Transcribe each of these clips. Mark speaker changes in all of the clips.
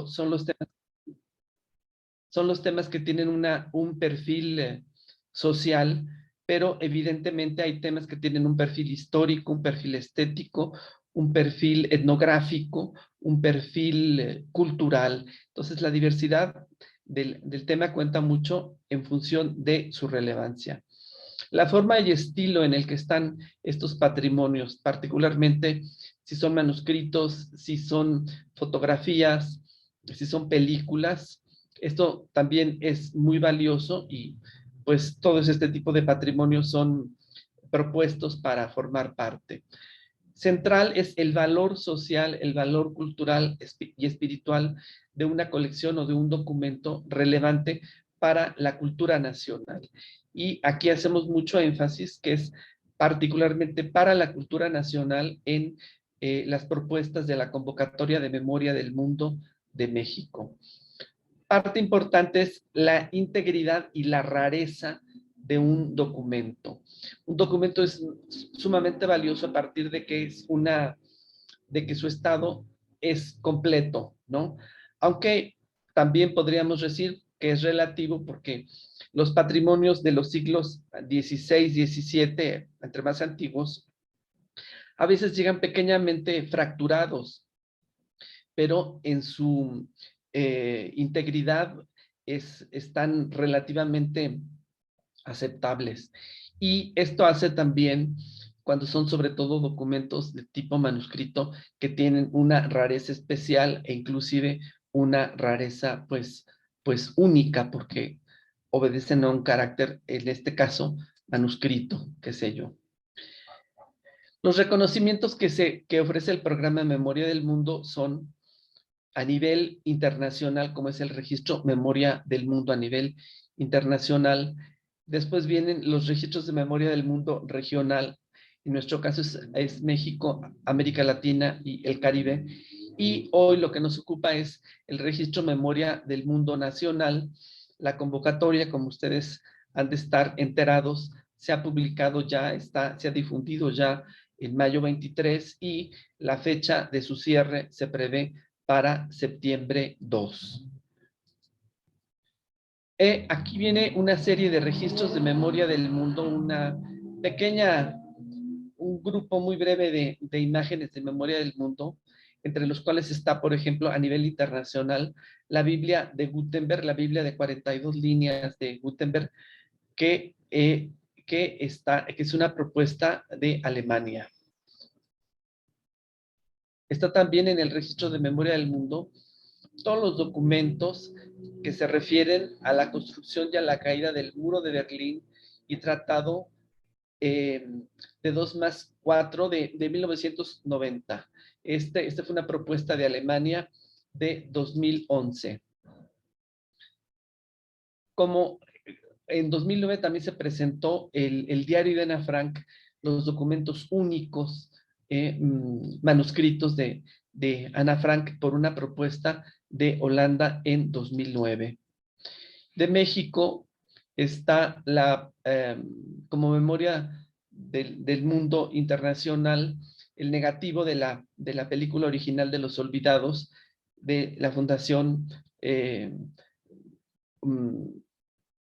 Speaker 1: son los temas, son los temas que tienen un perfil social, pero evidentemente hay temas que tienen un perfil histórico, un perfil estético, un perfil etnográfico, un perfil cultural. Entonces, la diversidad del tema cuenta mucho en función de su relevancia. La forma y estilo en el que están estos patrimonios, particularmente si son manuscritos, si son fotografías, si son películas, esto también es muy valioso y pues todos este tipo de patrimonios son propuestos para formar parte. Central es el valor social, el valor cultural y espiritual de una colección o de un documento relevante para la cultura nacional. Y aquí hacemos mucho énfasis que es particularmente para la cultura nacional en las propuestas de la convocatoria de memoria del mundo de México. Parte importante es la integridad y la rareza de un documento. Un documento es sumamente valioso a partir de que de que su estado es completo, ¿no? Aunque también podríamos decir que es relativo porque los patrimonios de los siglos XVI, XVII, entre más antiguos, a veces llegan pequeñamente fracturados, pero en su integridad están relativamente aceptables. Y esto hace también, cuando son sobre todo documentos de tipo manuscrito, que tienen una rareza especial e inclusive una rareza pues única, porque obedecen a un carácter, en este caso, manuscrito, qué sé yo. Los reconocimientos que ofrece el programa Memoria del Mundo son a nivel internacional, como es el registro Memoria del Mundo a nivel internacional. Después vienen los registros de memoria del mundo regional. En nuestro caso es México, América Latina y el Caribe. Y hoy lo que nos ocupa es el registro memoria del mundo nacional. La convocatoria, como ustedes han de estar enterados, se ha publicado ya, se ha difundido ya en mayo 23 y la fecha de su cierre se prevé para septiembre 2. Aquí viene una serie de registros de memoria del mundo, un grupo muy breve de imágenes de memoria del mundo, entre los cuales está, por ejemplo, a nivel internacional, la Biblia de Gutenberg, la Biblia de 42 líneas de Gutenberg, que es una propuesta de Alemania. Está también en el registro de memoria del mundo todos los documentos que se refieren a la construcción y a la caída del muro de Berlín y tratado de 2+4 de 1990. Esta fue una propuesta de Alemania de 2011. Como en 2009 también se presentó el diario de Ana Frank, los documentos únicos manuscritos de Ana Frank por una propuesta de Holanda en 2009. De México está como memoria del mundo internacional, el negativo de la película original de Los Olvidados, de la Fundación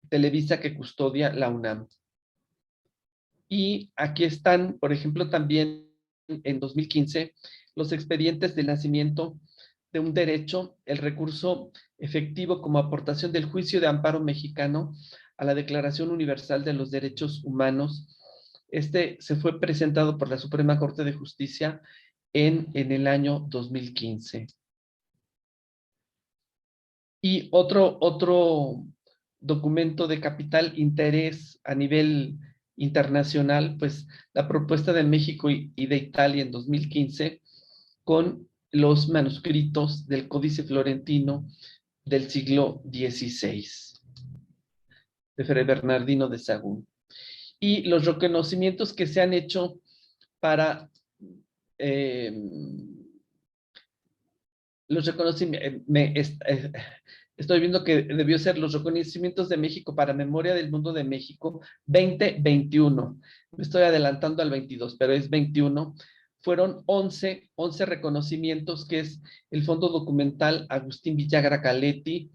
Speaker 1: Televisa que custodia la UNAM. Y aquí están, por ejemplo, también en 2015, los expedientes de nacimiento de un derecho, el recurso efectivo como aportación del juicio de amparo mexicano a la Declaración Universal de los Derechos Humanos. Este se fue presentado por la Suprema Corte de Justicia en el año 2015. Y otro documento de capital interés a nivel internacional, pues la propuesta de México y de Italia en 2015 con los manuscritos del Códice Florentino del siglo XVI, de Fray Bernardino de Sahagún. Y los reconocimientos que se han hecho para los reconocimientos, estoy viendo que debió ser los reconocimientos de México para Memoria del Mundo de México 2021. Me estoy adelantando al 22, pero es 21. fueron 11 reconocimientos, que es el Fondo Documental Agustín Villagra Caletti,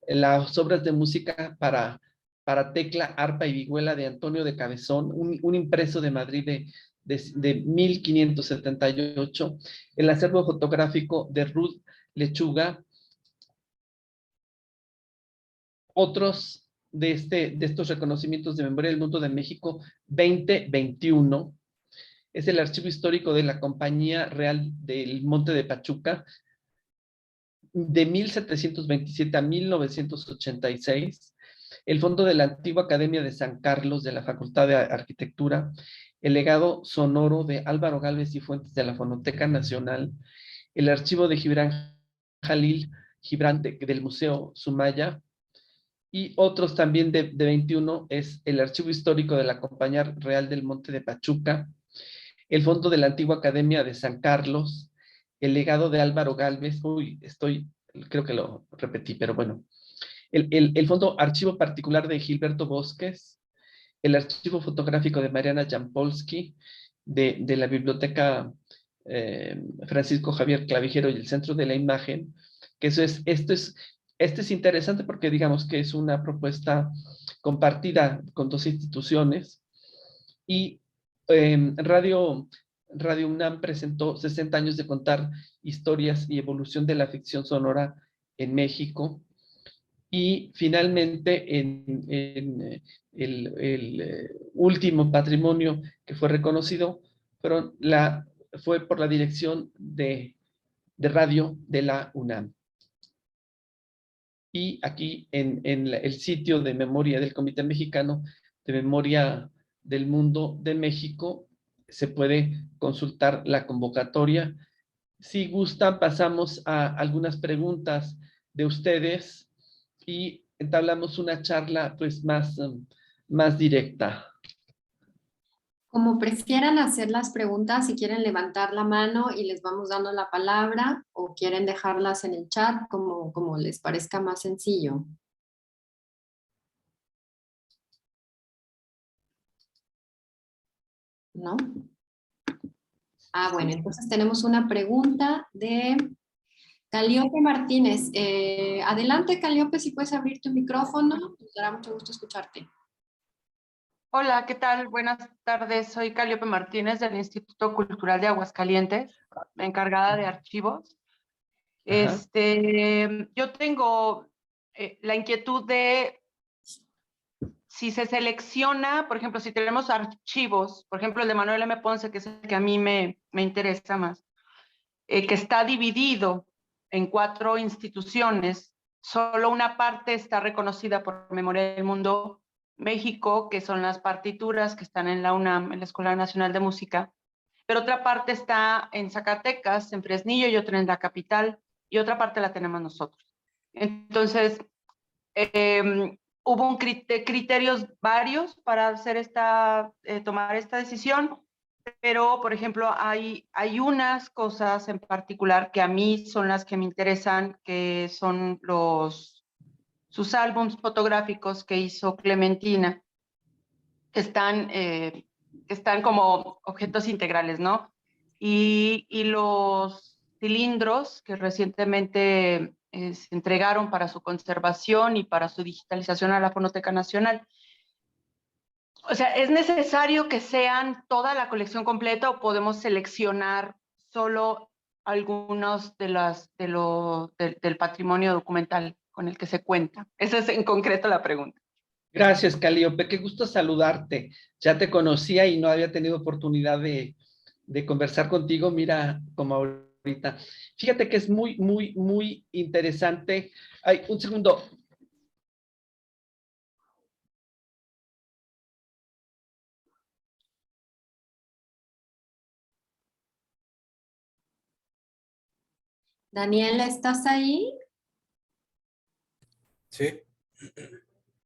Speaker 1: las obras de música para tecla, arpa y vihuela de Antonio de Cabezón, un impreso de Madrid de 1578, el acervo fotográfico de Ruth Lechuga, otros de estos reconocimientos de Memoria del Mundo de México 2021, es el archivo histórico de la Compañía Real del Monte de Pachuca, de 1727 a 1986, el fondo de la antigua Academia de San Carlos de la Facultad de Arquitectura, el legado sonoro de Álvaro Gálvez y Fuentes de la Fonoteca Nacional, el archivo de Gibran Jalil Gibran del Museo Sumaya, y otros también de 21 es el archivo histórico de la Compañía Real del Monte de Pachuca, el fondo de la antigua Academia de San Carlos, el legado de Álvaro Gálvez, creo que lo repetí, pero bueno, el fondo archivo particular de Gilberto Bosques, el archivo fotográfico de Mariana Jampolsky, de la biblioteca Francisco Javier Clavijero y el Centro de la Imagen, que este es interesante porque digamos que es una propuesta compartida con dos instituciones, y Radio UNAM presentó 60 años de contar historias y evolución de la ficción sonora en México. Y finalmente, el último patrimonio que fue reconocido fue por la Dirección de Radio de la UNAM. Y aquí en el sitio de memoria del Comité Mexicano de Memoria del Mundo de México se puede consultar la convocatoria. Si gustan, pasamos a algunas preguntas de ustedes y entablamos una charla pues más directa.
Speaker 2: Como prefieran hacer las preguntas, si quieren levantar la mano y les vamos dando la palabra, o quieren dejarlas en el chat, como les parezca más sencillo. ¿No? Bueno, entonces tenemos una pregunta de Caliope Martínez. Adelante, Caliope, si puedes abrir tu micrófono, nos dará mucho gusto escucharte.
Speaker 3: Hola, ¿qué tal? Buenas tardes. Soy Caliope Martínez del Instituto Cultural de Aguascalientes, encargada de archivos. Yo tengo la inquietud de si se selecciona, por ejemplo, si tenemos archivos, por ejemplo, el de Manuel M. Ponce, que es el que a mí me interesa más, que está dividido en 4 instituciones, solo una parte está reconocida por Memoria del Mundo México, que son las partituras que están en la UNAM, en la Escuela Nacional de Música, pero otra parte está en Zacatecas, en Fresnillo, y otra en la capital, y otra parte la tenemos nosotros. Entonces, hubo criterios varios para hacer tomar esta decisión, pero, por ejemplo, hay unas cosas en particular que a mí son las que me interesan, que son sus álbumes fotográficos que hizo Clementina, que están como objetos integrales, ¿no? Y los cilindros que recientemente se entregaron para su conservación y para su digitalización a la Fonoteca Nacional. O sea, ¿es necesario que sean toda la colección completa o podemos seleccionar solo algunos del patrimonio documental con el que se cuenta? Esa es en concreto la pregunta.
Speaker 1: Gracias, Caliope. Qué gusto saludarte. Ya te conocía y no había tenido oportunidad de conversar contigo, mira, como ahorita. Fíjate que es muy interesante. Ay, un segundo.
Speaker 2: Daniel, ¿estás ahí?
Speaker 4: Sí.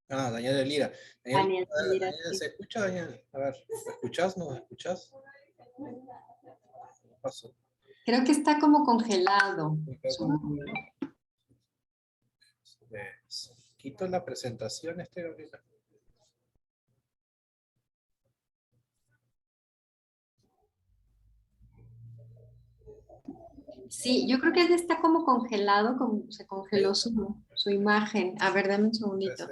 Speaker 4: Daniel de Lira.
Speaker 2: Daniel,
Speaker 4: Daniel, ¿se escucha, Daniel? A ver, ¿me escuchás? ¿No me escuchás? ¿Qué pasó?
Speaker 2: Creo que está como congelado.
Speaker 4: Quito la presentación ahorita.
Speaker 2: Sí, yo creo que él está como congelado, como se congeló su imagen. A ver, dame un segundito.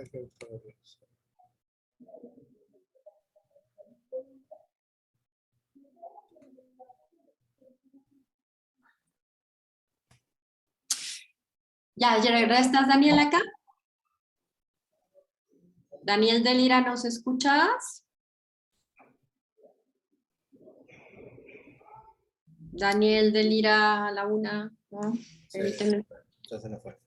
Speaker 2: Ya ¿estás Daniel acá? Daniel de Lira, ¿nos escuchas? Daniel de Lira a la una, ¿no?
Speaker 4: Sí,
Speaker 2: Permíteme.
Speaker 4: ya se nos fue.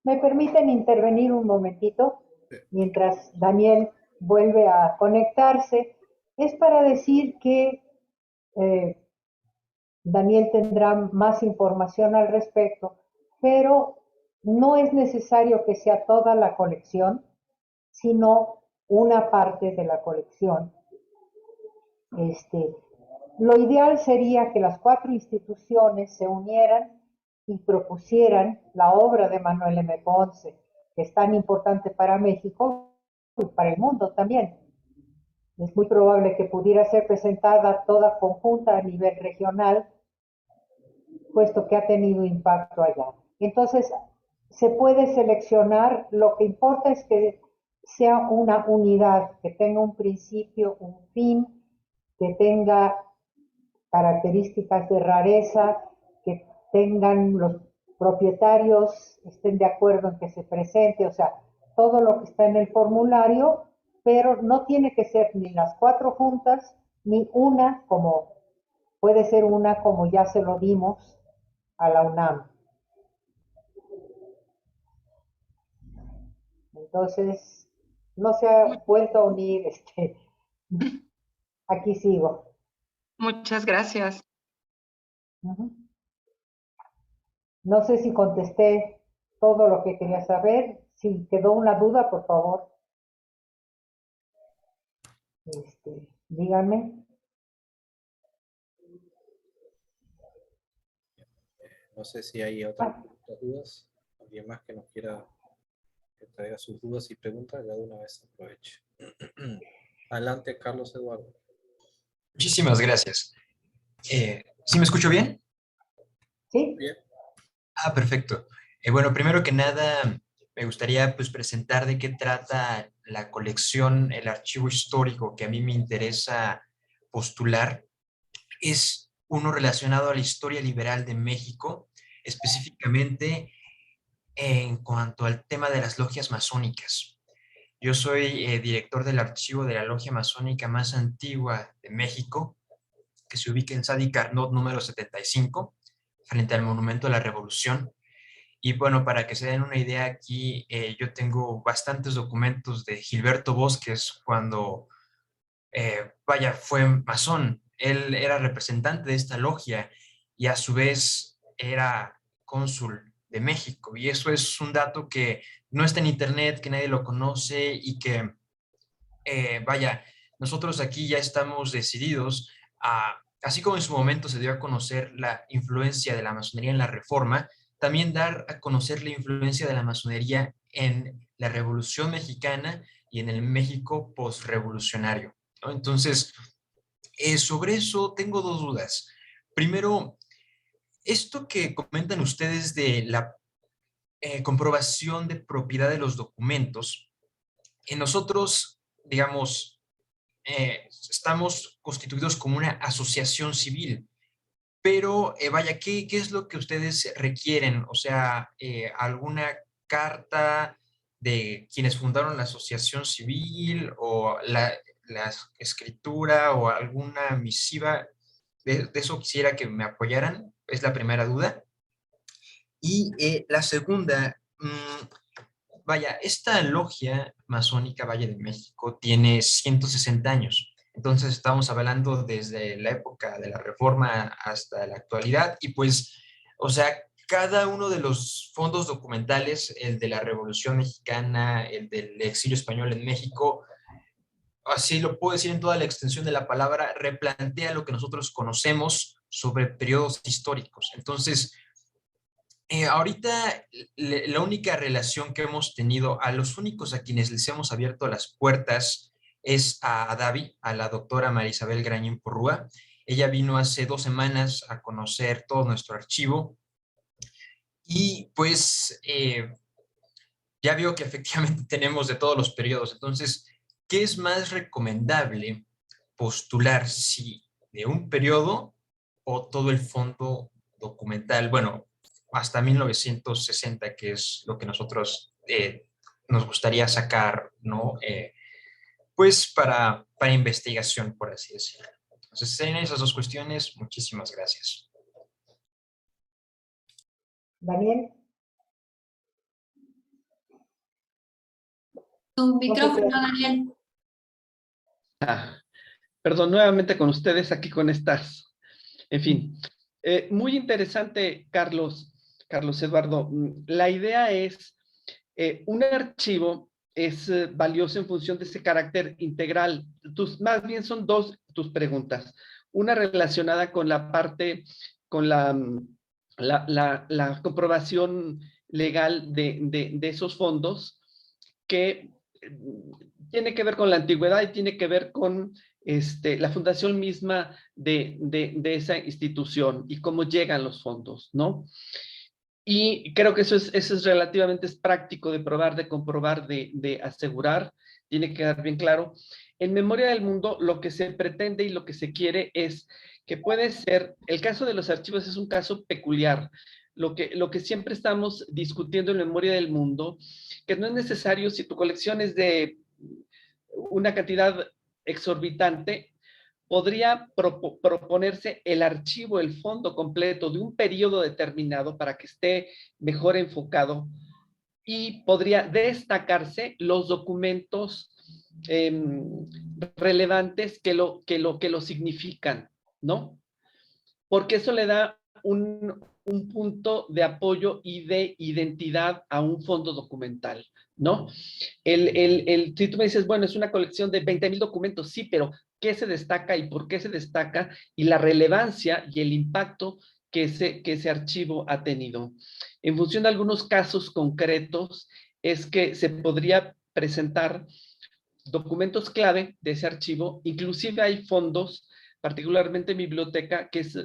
Speaker 5: ¿Me permiten intervenir un momentito mientras Daniel vuelve a conectarse? Es para decir que Daniel tendrá más información al respecto, pero no es necesario que sea toda la colección, sino una parte de la colección. Lo ideal sería que las 4 instituciones se unieran y propusieran la obra de Manuel M. Ponce, que es tan importante para México y para el mundo también. Es muy probable que pudiera ser presentada toda conjunta a nivel regional, puesto que ha tenido impacto allá. Entonces, se puede seleccionar, lo que importa es que sea una unidad, que tenga un principio, un fin, que tenga características de rareza, que tengan los propietarios, estén de acuerdo en que se presente, o sea, todo lo que está en el formulario, pero no tiene que ser ni las 4 juntas, ni una como, puede ser una como ya se lo dimos a la UNAM. Entonces, no se ha vuelto a unir, aquí sigo.
Speaker 3: Muchas gracias.
Speaker 5: No sé si contesté todo lo que quería saber. Si quedó una duda, por favor, díganme.
Speaker 4: No sé si hay otras dudas. Alguien más que nos quiera que traiga sus dudas y preguntas, ya de una vez aproveche. Adelante, Carlos Eduardo.
Speaker 6: Muchísimas gracias. ¿Sí me escucho bien?
Speaker 5: ¿Sí?
Speaker 4: Bien.
Speaker 6: Perfecto. Bueno, primero que nada, me gustaría pues presentar de qué trata la colección, el archivo histórico que a mí me interesa postular. Es uno relacionado a la historia liberal de México, específicamente en cuanto al tema de las logias masónicas. Yo soy director del archivo de la logia masónica más antigua de México, que se ubica en Sadi Carnot número 75, frente al Monumento a la Revolución. Y bueno, para que se den una idea aquí, yo tengo bastantes documentos de Gilberto Bosques cuando, fue masón. Él era representante de esta logia y a su vez era cónsul de México. Y eso es un dato que no está en internet, que nadie lo conoce y que, nosotros aquí ya estamos decididos a, así como en su momento se dio a conocer la influencia de la masonería en la Reforma, también dar a conocer la influencia de la masonería en la Revolución Mexicana y en el México postrevolucionario, ¿no? Entonces, sobre eso tengo 2 dudas. Primero, esto que comentan ustedes de la comprobación de propiedad de los documentos, en nosotros, digamos, estamos constituidos como una asociación civil, pero ¿qué es lo que ustedes requieren? O sea, ¿alguna carta de quienes fundaron la asociación civil o la escritura o alguna misiva? De eso quisiera que me apoyaran, es la primera duda. Y la segunda, esta logia masónica Valle de México tiene 160 años. Entonces estamos hablando desde la época de la Reforma hasta la actualidad y pues, o sea, cada uno de los fondos documentales, el de la Revolución Mexicana, el del exilio español en México, así lo puedo decir en toda la extensión de la palabra, replantea lo que nosotros conocemos sobre periodos históricos. Entonces, ahorita la única relación que hemos tenido, a los únicos a quienes les hemos abierto las puertas es a Davi, a la doctora Marisabel Grañín Porrúa. Ella vino hace 2 semanas a conocer todo nuestro archivo y pues ya vio que efectivamente tenemos de todos los periodos. Entonces, ¿qué es más recomendable postular, si de un periodo o todo el fondo documental? Bueno, hasta 1960, que es lo que nosotros nos gustaría sacar, ¿no? Pues para investigación, por así decirlo. Entonces, en esas 2 cuestiones, muchísimas gracias.
Speaker 5: Daniel.
Speaker 2: Tu micrófono, Daniel.
Speaker 1: Perdón, nuevamente con ustedes aquí con estas. En fin, muy interesante, Carlos Eduardo. La idea es, un archivo es valioso en función de ese carácter integral. Más bien son 2 tus preguntas. Una relacionada con la parte, con la comprobación legal de esos fondos, que tiene que ver con la antigüedad y tiene que ver con la fundación misma de esa institución y cómo llegan los fondos, ¿no? Y creo que eso es relativamente práctico de probar, de comprobar, de asegurar, tiene que quedar bien claro. En Memoria del Mundo, lo que se pretende y lo que se quiere es que puede ser, el caso de los archivos es un caso peculiar, lo que siempre estamos discutiendo en Memoria del Mundo, que no es necesario, si tu colección es de una cantidad exorbitante, podría proponerse el archivo, el fondo completo de un periodo determinado para que esté mejor enfocado, y podría destacarse los documentos relevantes que lo significan, ¿no? Porque eso le da un punto de apoyo y de identidad a un fondo documental, ¿no? Si tú me dices, bueno, es una colección de 20,000 documentos, sí, pero ¿qué se destaca y por qué se destaca? Y la relevancia y el impacto que ese archivo ha tenido. En función de algunos casos concretos, es que se podría presentar documentos clave de ese archivo. Inclusive hay fondos, particularmente en biblioteca, que es,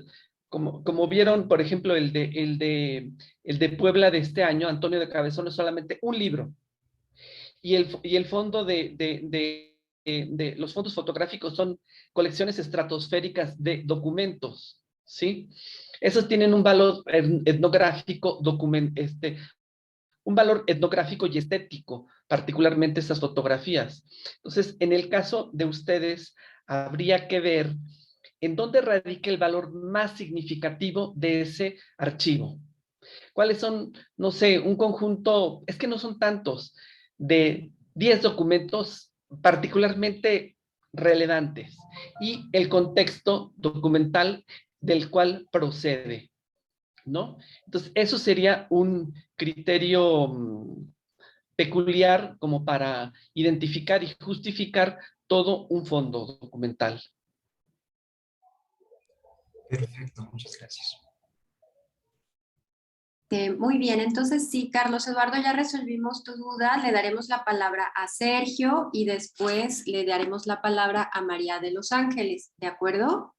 Speaker 1: como vieron, por ejemplo, el de Puebla de este año, Antonio de Cabezón, es solamente un libro. Y el fondo de los fondos fotográficos son colecciones estratosféricas de documentos, ¿sí? Esos tienen un valor etnográfico, un valor etnográfico y estético, particularmente estas fotografías. Entonces, en el caso de ustedes, habría que ver en dónde radica el valor más significativo de ese archivo. ¿Cuáles son, no sé, un conjunto, es que no son tantos, de 10 documentos particularmente relevantes y el contexto documental del cual procede, ¿no? Entonces, eso sería un criterio peculiar como para identificar y justificar todo un fondo documental.
Speaker 6: Perfecto, muchas gracias.
Speaker 2: Muy bien, entonces sí, Carlos Eduardo, ya resolvimos tu duda. Le daremos la palabra a Sergio y después le daremos la palabra a María de los Ángeles, ¿de acuerdo?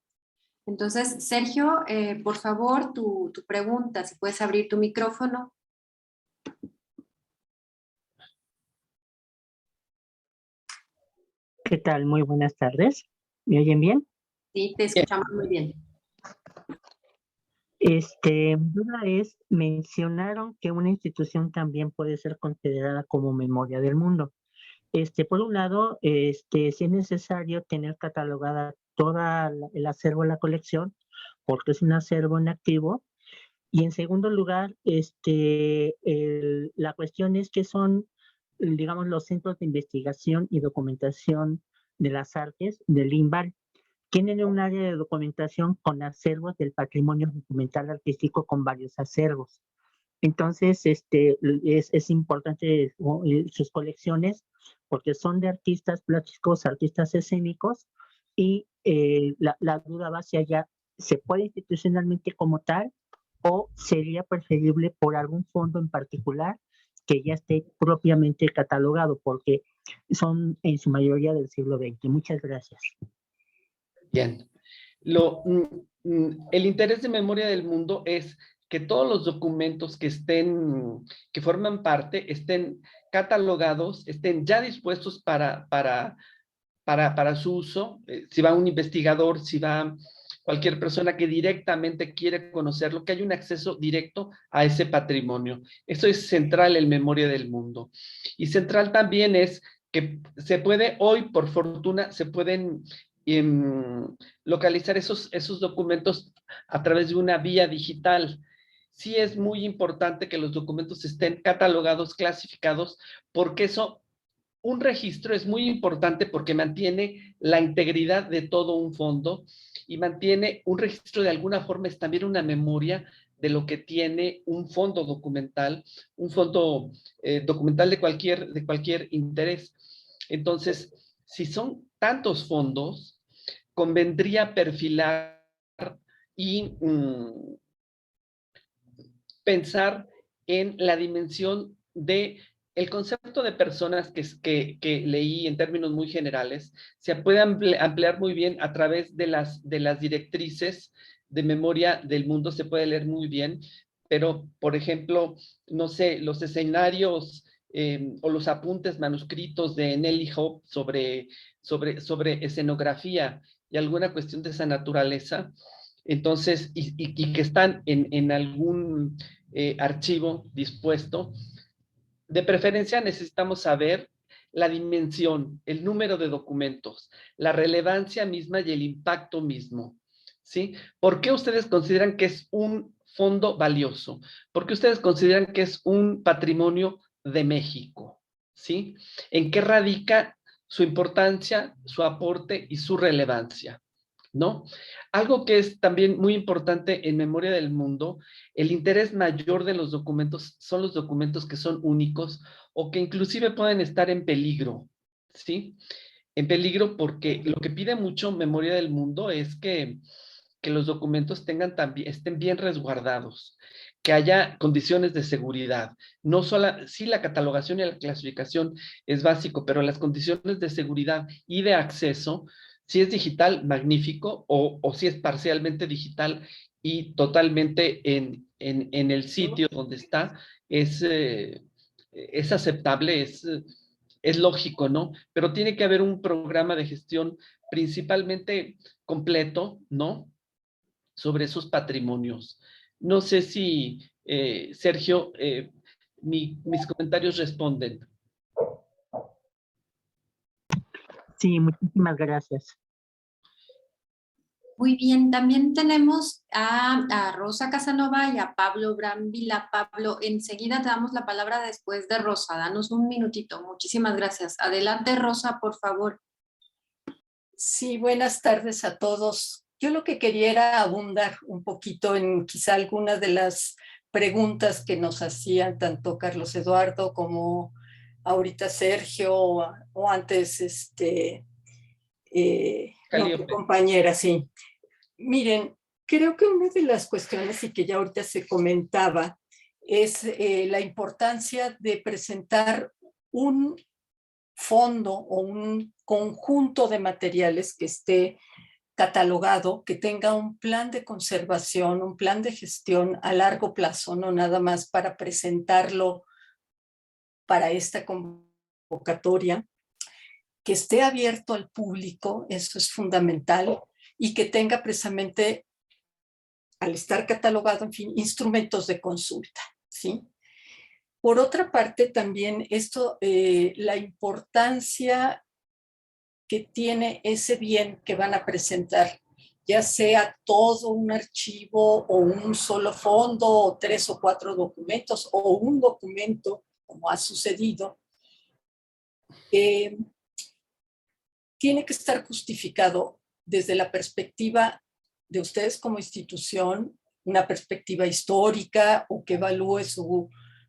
Speaker 2: Entonces, Sergio, por favor, tu pregunta, si puedes abrir tu micrófono.
Speaker 7: ¿Qué tal? Muy buenas tardes. ¿Me oyen bien?
Speaker 2: Sí, te escuchamos muy bien.
Speaker 7: Mi duda es, mencionaron que una institución también puede ser considerada como Memoria del Mundo. Por un lado, si es necesario tener catalogada toda el acervo de la colección, porque es un acervo en activo. Y en segundo lugar, la cuestión es que son, digamos, los centros de investigación y documentación de las artes del INVAL. Tienen un área de documentación con acervos del patrimonio documental artístico con varios acervos. Entonces, es importante sus colecciones porque son de artistas plásticos, artistas escénicos, y la duda va hacia allá. ¿Se puede institucionalmente como tal o sería preferible por algún fondo en particular que ya esté propiamente catalogado? Porque son en su mayoría del siglo XX. Muchas gracias.
Speaker 1: Bien. El interés de Memoria del Mundo es que todos los documentos que forman parte, estén catalogados, estén ya dispuestos para su uso. Si va un investigador, si va cualquier persona que directamente quiere conocerlo, que haya un acceso directo a ese patrimonio. Eso es central en Memoria del Mundo. Y central también es que se puede, hoy por fortuna, se pueden localizar esos documentos a través de una vía digital. Sí es muy importante que los documentos estén catalogados, clasificados, porque un registro es muy importante porque mantiene la integridad de todo un fondo y mantiene un registro de alguna forma, es también una memoria de lo que tiene un fondo documental documental de cualquier interés. Entonces, si son tantos fondos, convendría perfilar y pensar en la dimensión de el concepto de personas que leí en términos muy generales. Se puede ampliar muy bien a través de las directrices de Memoria del Mundo, se puede leer muy bien, pero, por ejemplo, no sé, los escenarios o los apuntes manuscritos de Nelly Hope sobre escenografía y alguna cuestión de esa naturaleza, entonces, y que están en algún archivo dispuesto. De preferencia necesitamos saber la dimensión, el número de documentos, la relevancia misma y el impacto mismo, ¿sí? ¿Por qué ustedes consideran que es un fondo valioso? ¿Por qué ustedes consideran que es un patrimonio de México? ¿Sí? ¿En qué radica su importancia, su aporte y su relevancia? ¿No? Algo que es también muy importante en Memoria del Mundo, el interés mayor de los documentos son los documentos que son únicos o que inclusive pueden estar en peligro, ¿sí? En peligro porque lo que pide mucho Memoria del Mundo es que los documentos estén bien resguardados, que haya condiciones de seguridad. No solo, sí, la catalogación y la clasificación es básico, pero las condiciones de seguridad y de acceso, si es digital, magnífico, o si es parcialmente digital y totalmente en el sitio donde está, es aceptable, es lógico, ¿no? Pero tiene que haber un programa de gestión principalmente completo, ¿no? Sobre esos patrimonios. No sé si, Sergio, mis comentarios responden.
Speaker 7: Sí, muchísimas gracias.
Speaker 2: Muy bien, también tenemos a Rosa Casanova y a Pablo Brambila. Pablo, enseguida te damos la palabra después de Rosa. Danos un minutito. Muchísimas gracias. Adelante, Rosa, por favor.
Speaker 8: Sí, buenas tardes a todos. Yo lo que quería era abundar un poquito en quizá algunas de las preguntas que nos hacían tanto Carlos Eduardo como ahorita Sergio o antes no, compañera, sí. Miren, creo que una de las cuestiones y que ya ahorita se comentaba es la importancia de presentar un fondo o un conjunto de materiales que esté catalogado, que tenga un plan de conservación, un plan de gestión a largo plazo, no nada más para presentarlo para esta convocatoria, que esté abierto al público, eso es fundamental, y que tenga precisamente, al estar catalogado, en fin, instrumentos de consulta, ¿sí? Por otra parte, también la importancia que tiene ese bien que van a presentar, ya sea todo un archivo o un solo fondo o 3 o 4 documentos o un documento, como ha sucedido, tiene que estar justificado desde la perspectiva de ustedes como institución, una perspectiva histórica o que evalúe su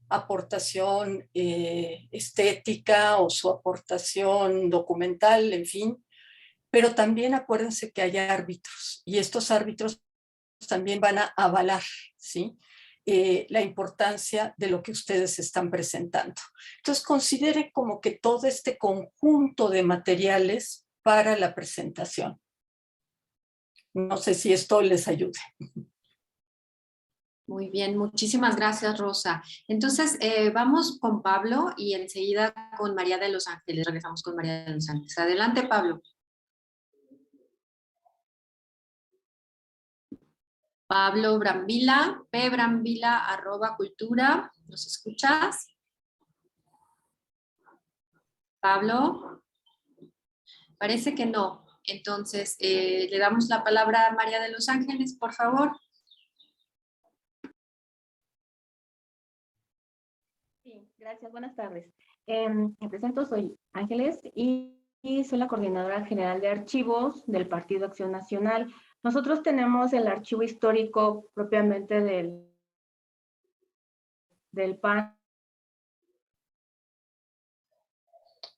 Speaker 8: aportación estética o su aportación documental, en fin. Pero también acuérdense que hay árbitros y estos árbitros también van a avalar, ¿sí? la importancia de lo que ustedes están presentando. Entonces, considere como que todo este conjunto de materiales para la presentación. No sé si esto les ayude.
Speaker 2: Muy bien, muchísimas gracias, Rosa. Entonces, vamos con Pablo y enseguida con María de los Ángeles. Regresamos con María de los Ángeles. Adelante, Pablo. Pablo Brambila, pbrambila@cultura. ¿Nos escuchas? Pablo. Parece que no. Entonces, le damos la palabra a María de los Ángeles, por favor.
Speaker 9: Sí, gracias, buenas tardes. Me presento, soy Ángeles y soy la coordinadora general de archivos del Partido Acción Nacional. Nosotros tenemos el archivo histórico propiamente del PAN.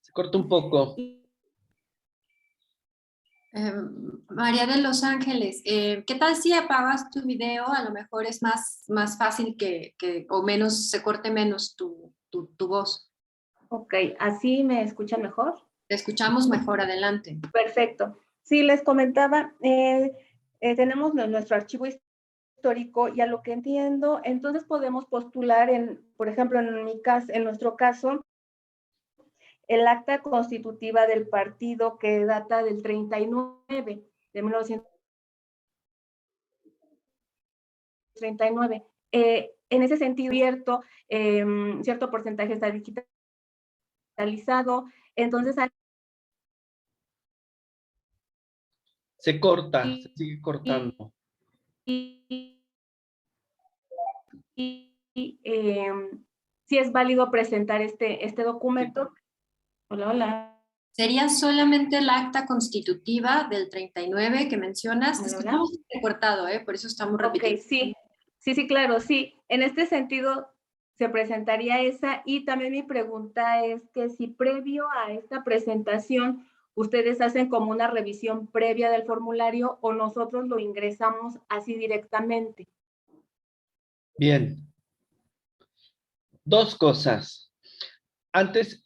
Speaker 1: Se corta un poco.
Speaker 2: María de los Ángeles, ¿qué tal si apagas tu video? A lo mejor es más fácil o menos, se corte menos tu voz.
Speaker 9: Ok, ¿así me escuchan mejor?
Speaker 2: Te escuchamos mejor, adelante.
Speaker 9: Perfecto. Sí, les comentaba, tenemos nuestro archivo histórico y a lo que entiendo, entonces podemos postular, por ejemplo, en nuestro caso, el acta constitutiva del partido que data del 39, de 1939. En ese sentido, cierto porcentaje está digitalizado, entonces
Speaker 1: Se corta, se sigue cortando.
Speaker 9: Si es válido presentar este documento. Hola, hola.
Speaker 2: Sería solamente el acta constitutiva del 39 que mencionas. Te escuchamos cortado, por eso estamos repitiendo.
Speaker 9: Ok, sí, claro, sí. En este sentido se presentaría esa, y también mi pregunta es que si previo a esta presentación ustedes hacen como una revisión previa del formulario o nosotros lo ingresamos así directamente.
Speaker 1: Bien. Dos cosas. Antes,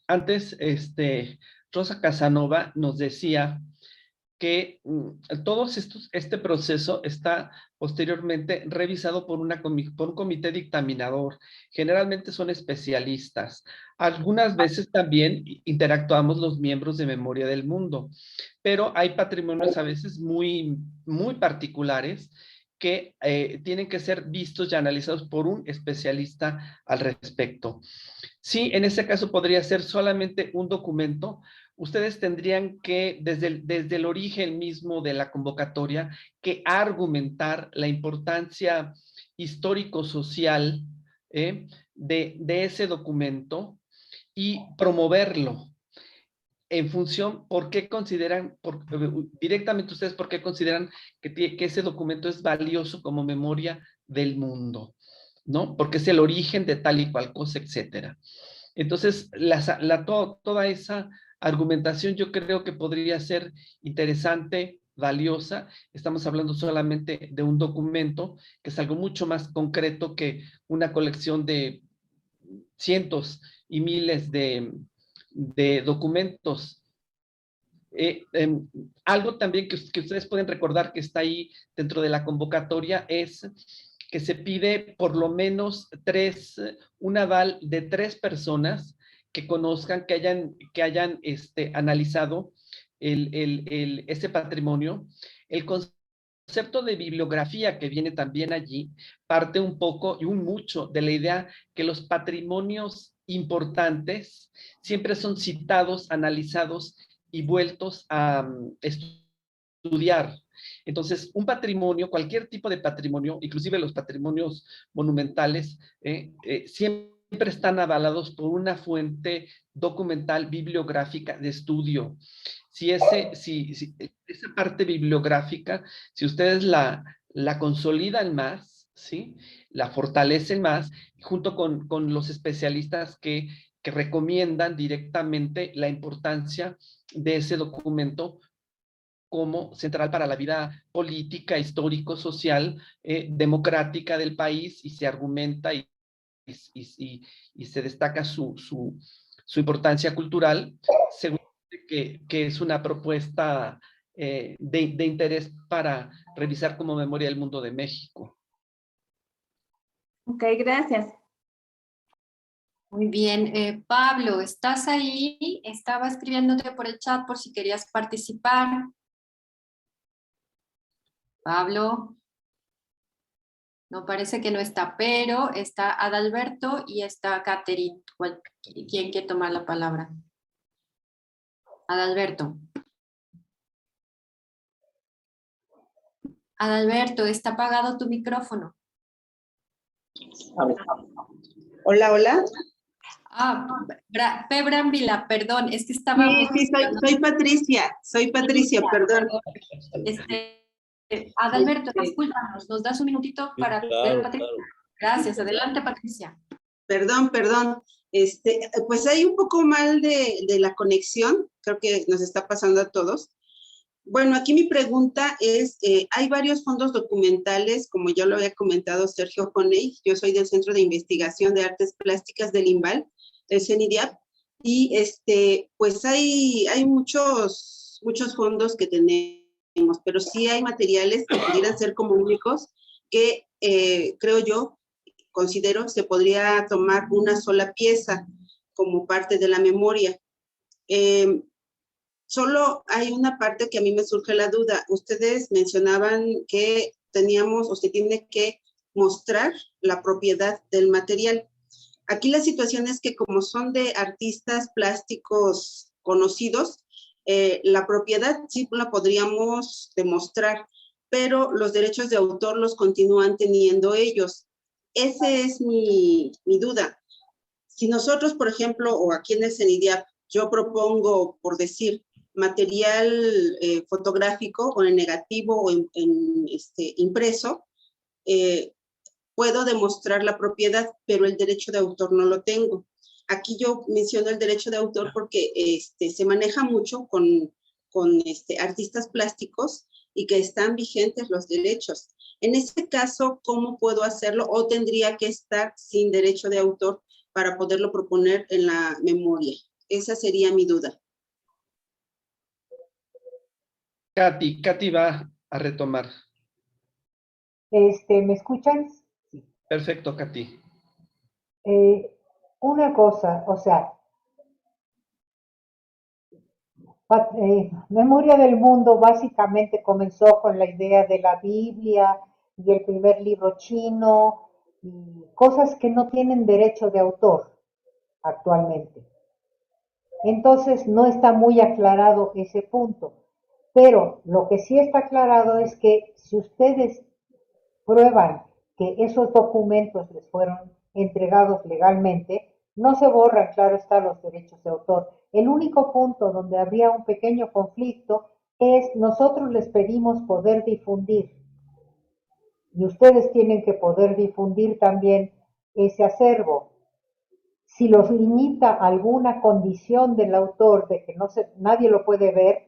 Speaker 1: Rosa Casanova nos decía que este proceso está posteriormente revisado por un comité dictaminador. Generalmente son especialistas. Algunas veces también interactuamos los miembros de Memoria del Mundo, pero hay patrimonios a veces muy, muy particulares que tienen que ser vistos y analizados por un especialista al respecto. Sí, en ese caso podría ser solamente un documento. Ustedes tendrían que, desde el origen mismo de la convocatoria, que argumentar la importancia histórico-social de ese documento y promoverlo en función, ¿por qué consideran, directamente ustedes, por qué consideran que ese documento es valioso como memoria del mundo? ¿No? Porque es el origen de tal y cual cosa, etcétera. Entonces, toda esa argumentación yo creo que podría ser interesante, valiosa. Estamos hablando solamente de un documento, que es algo mucho más concreto que una colección de cientos y miles de documentos. Algo también que ustedes pueden recordar que está ahí dentro de la convocatoria es que se pide por lo menos un aval de 3 personas que conozcan, que hayan analizado ese patrimonio. El concepto de bibliografía que viene también allí parte un poco y mucho de la idea que los patrimonios importantes siempre son citados, analizados y vueltos a estudiar. Entonces, un patrimonio, cualquier tipo de patrimonio, inclusive los patrimonios monumentales, siempre están avalados por una fuente documental bibliográfica de estudio. Si esa parte bibliográfica, si ustedes la consolidan más, ¿sí? La fortalecen más, junto con los especialistas que recomiendan directamente la importancia de ese documento como central para la vida política, histórico, social, democrática del país, y se argumenta y se destaca su importancia cultural, seguramente que es una propuesta de interés para revisar como memoria del mundo de México.
Speaker 9: Ok, gracias.
Speaker 2: Muy bien. Pablo, ¿estás ahí? Estaba escribiéndote por el chat por si querías participar. Pablo. No, parece que no está, pero está Adalberto y está Catherine. ¿Quién quiere tomar la palabra? Adalberto. Adalberto, está apagado tu micrófono.
Speaker 10: Hola, hola.
Speaker 2: Brambila, perdón, es que estábamos...
Speaker 10: Sí, soy Patricia, perdón.
Speaker 2: Adalberto, discúlpanos, ¿nos das un minutito para ver a Patricia? Gracias, adelante Patricia.
Speaker 10: Perdón. Pues hay un poco mal de la conexión, creo que nos está pasando a todos. Bueno, aquí mi pregunta es, hay varios fondos documentales, como ya lo había comentado Sergio Honey, yo soy del Centro de Investigación de Artes Plásticas del INVAL, el CENIDIAP, y pues hay muchos fondos que tenemos, pero sí hay materiales que pudieran ser como únicos que creo yo, considero, se podría tomar una sola pieza como parte de la memoria. Solo hay una parte que a mí me surge la duda. Ustedes mencionaban que teníamos o se tiene que mostrar la propiedad del material. Aquí la situación es que como son de artistas plásticos conocidos, la propiedad sí la podríamos demostrar, pero los derechos de autor los continúan teniendo ellos. Esa es mi duda. Si nosotros, por ejemplo, o aquí en el CENIDIAP, yo propongo, por decir, material fotográfico o en negativo o en impreso, puedo demostrar la propiedad, pero el derecho de autor no lo tengo. Aquí yo menciono el derecho de autor porque se maneja mucho con artistas plásticos y que están vigentes los derechos. En este caso, ¿cómo puedo hacerlo? ¿O tendría que estar sin derecho de autor para poderlo proponer en la memoria? Esa sería mi duda.
Speaker 1: Katy va a retomar.
Speaker 5: ¿Me escuchan? Sí.
Speaker 1: Perfecto, Katy.
Speaker 5: Una cosa, o sea, Memoria del Mundo básicamente comenzó con la idea de la Biblia y el primer libro chino y cosas que no tienen derecho de autor actualmente. Entonces no está muy aclarado ese punto. Pero lo que sí está aclarado es que si ustedes prueban que esos documentos les fueron entregados legalmente, no se borran, claro está, los derechos de autor. El único punto donde habría un pequeño conflicto es nosotros les pedimos poder difundir y ustedes tienen que poder difundir también ese acervo. Si los limita alguna condición del autor de que nadie lo puede ver,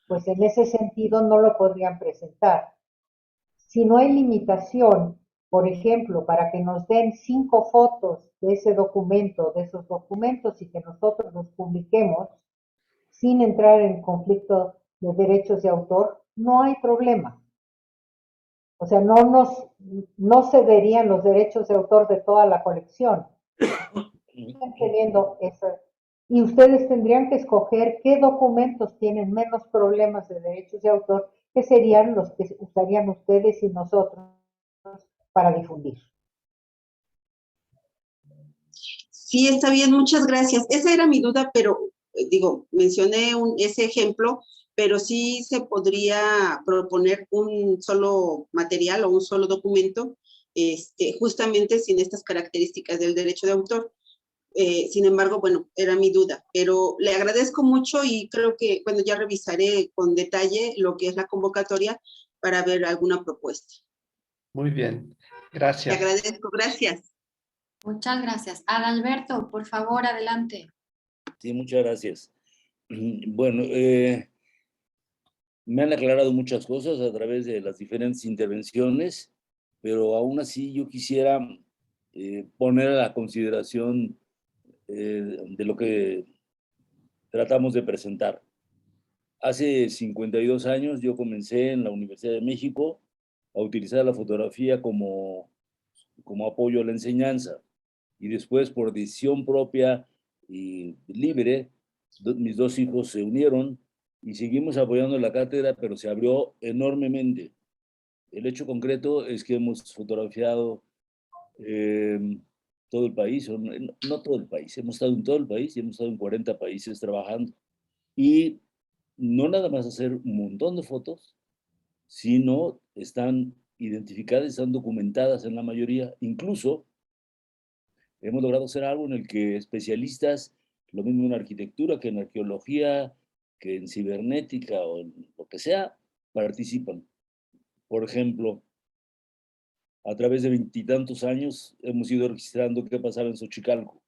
Speaker 5: pues en ese sentido no lo podrían presentar. Si no hay limitación, por ejemplo, para que nos den 5 fotos de ese documento, de esos documentos y que nosotros los publiquemos sin entrar en conflicto de derechos de autor, no hay problema. O sea, no cederían los derechos de autor de toda la colección. Teniendo eso. Y ustedes tendrían que escoger qué documentos tienen menos problemas de derechos de autor, que serían los que usarían ustedes y nosotros para difundir.
Speaker 10: Sí, está bien, muchas gracias. Esa era mi duda, pero mencioné ese ejemplo, pero sí se podría proponer un solo material o un solo documento, justamente sin estas características del derecho de autor. Sin embargo, bueno, era mi duda, pero le agradezco mucho y creo que, bueno, ya revisaré con detalle lo que es la convocatoria para ver alguna propuesta.
Speaker 1: Muy bien, gracias.
Speaker 10: Le agradezco, gracias.
Speaker 2: Muchas gracias. Adalberto, por favor, adelante.
Speaker 11: Sí, muchas gracias. Bueno, Me han aclarado muchas cosas a través de las diferentes intervenciones, pero aún así yo quisiera poner a la consideración de lo que tratamos de presentar. Hace 52 años yo comencé en la Universidad de México a utilizar la fotografía como apoyo a la enseñanza. Y después, por decisión propia y libre, mis dos hijos se unieron y seguimos apoyando la cátedra, pero se abrió enormemente. El hecho concreto es que hemos fotografiado todo el país, o no todo el país, hemos estado en todo el país y hemos estado en 40 países trabajando. Y no nada más hacer un montón de fotos, sino están identificadas, están documentadas en la mayoría. Incluso hemos logrado hacer algo en el que especialistas, lo mismo en arquitectura que en arqueología, que en cibernética o en lo que sea, participan. Por ejemplo, a través de 20 y tantos años hemos ido registrando qué pasaba en Xochicalco.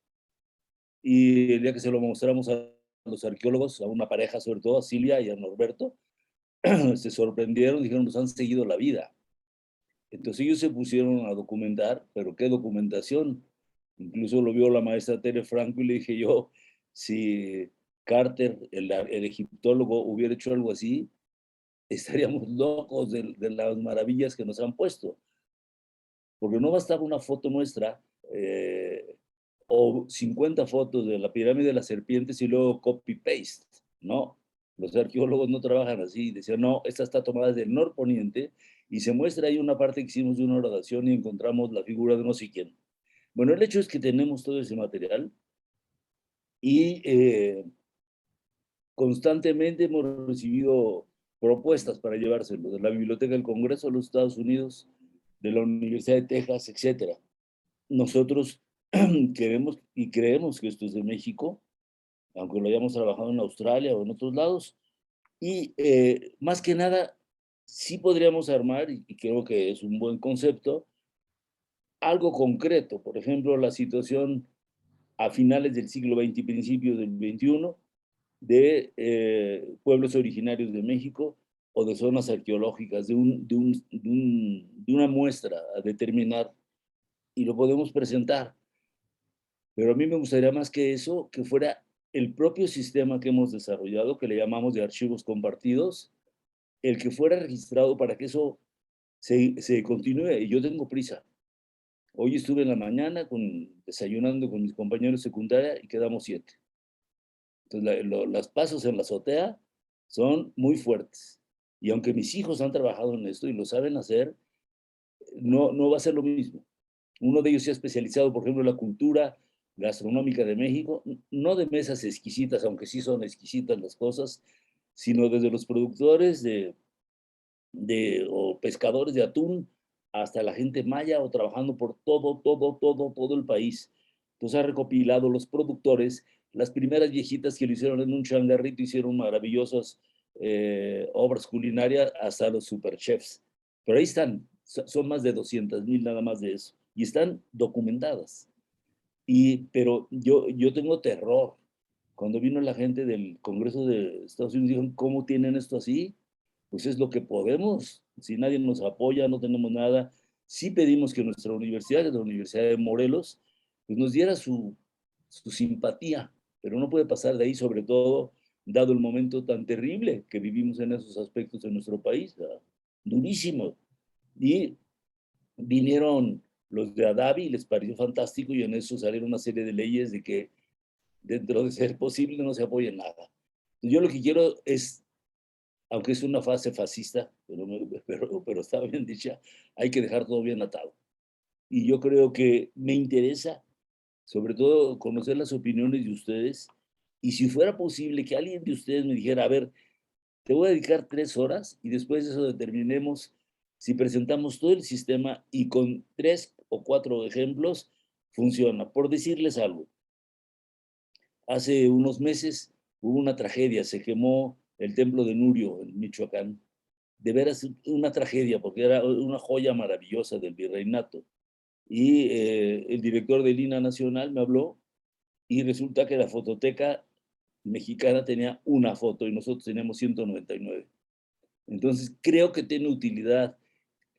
Speaker 11: Y el día que se lo mostramos a los arqueólogos, a una pareja sobre todo, a Silvia y a Norberto, se sorprendieron, dijeron, nos han seguido la vida. Entonces ellos se pusieron a documentar, pero ¿qué documentación? Incluso lo vio la maestra Tere Franco y le dije yo, si Carter, el egiptólogo, hubiera hecho algo así, estaríamos locos de las maravillas que nos han puesto. Porque no bastaba una foto nuestra o 50 fotos de la pirámide de las serpientes y luego copy-paste, ¿no? Los arqueólogos no trabajan así, decían, no, esta está tomada desde el norponiente y se muestra ahí una parte que hicimos de una oración y encontramos la figura de no sé quién. Bueno, el hecho es que tenemos todo ese material y constantemente hemos recibido propuestas para llevárselo de la Biblioteca del Congreso de los Estados Unidos, de la Universidad de Texas, etcétera. Nosotros queremos y creemos que esto es de México, aunque lo hayamos trabajado en Australia o en otros lados, y más que nada, sí podríamos armar, y creo que es un buen concepto, algo concreto. Por ejemplo, la situación a finales del siglo XX y principios del XXI de pueblos originarios de México o de zonas arqueológicas, de una muestra a determinar, y lo podemos presentar. Pero a mí me gustaría más que eso, que fuera el propio sistema que hemos desarrollado, que le llamamos de archivos compartidos, el que fuera registrado para que eso se continúe. Y yo tengo prisa. Hoy estuve en la mañana desayunando con mis compañeros de secundaria y quedamos 7. Entonces, los pasos en la azotea son muy fuertes. Y aunque mis hijos han trabajado en esto y lo saben hacer, no va a ser lo mismo. Uno de ellos se ha especializado, por ejemplo, en la cultura gastronómica de México, no de mesas exquisitas, aunque sí son exquisitas las cosas, sino desde los productores o pescadores de atún hasta la gente maya o trabajando por todo el país. Entonces ha recopilado los productores, las primeras viejitas que lo hicieron en un changarrito, hicieron maravillosas obras culinarias, hasta los superchefs. Pero ahí están, son más de 200,000 nada más de eso, y están documentadas. Pero yo tengo terror. Cuando vino la gente del Congreso de Estados Unidos, dijeron, ¿cómo tienen esto así? Pues es lo que podemos. Si nadie nos apoya, no tenemos nada. Sí pedimos que nuestra universidad, la Universidad de Morelos, pues nos diera su simpatía, pero no puede pasar de ahí, sobre todo dado el momento tan terrible que vivimos en esos aspectos en nuestro país, ¿verdad? Durísimo. Y vinieron los de Adavi y les pareció fantástico, y en eso salieron una serie de leyes de que dentro de ser posible no se apoye nada. Yo lo que quiero es, aunque es una fase fascista, pero está bien dicha, hay que dejar todo bien atado. Y yo creo que me interesa, sobre todo, conocer las opiniones de ustedes, y si fuera posible que alguien de ustedes me dijera, a ver, te voy a dedicar 3 horas y después de eso determinemos si presentamos todo el sistema y con 3 o 4 ejemplos funciona. Por decirles algo, hace unos meses hubo una tragedia, se quemó el templo de Nurio en Michoacán. De veras, una tragedia, porque era una joya maravillosa del virreinato. Y el director del INAH Nacional me habló y resulta que la fototeca mexicana tenía una foto y nosotros teníamos 199. Entonces, creo que tiene utilidad,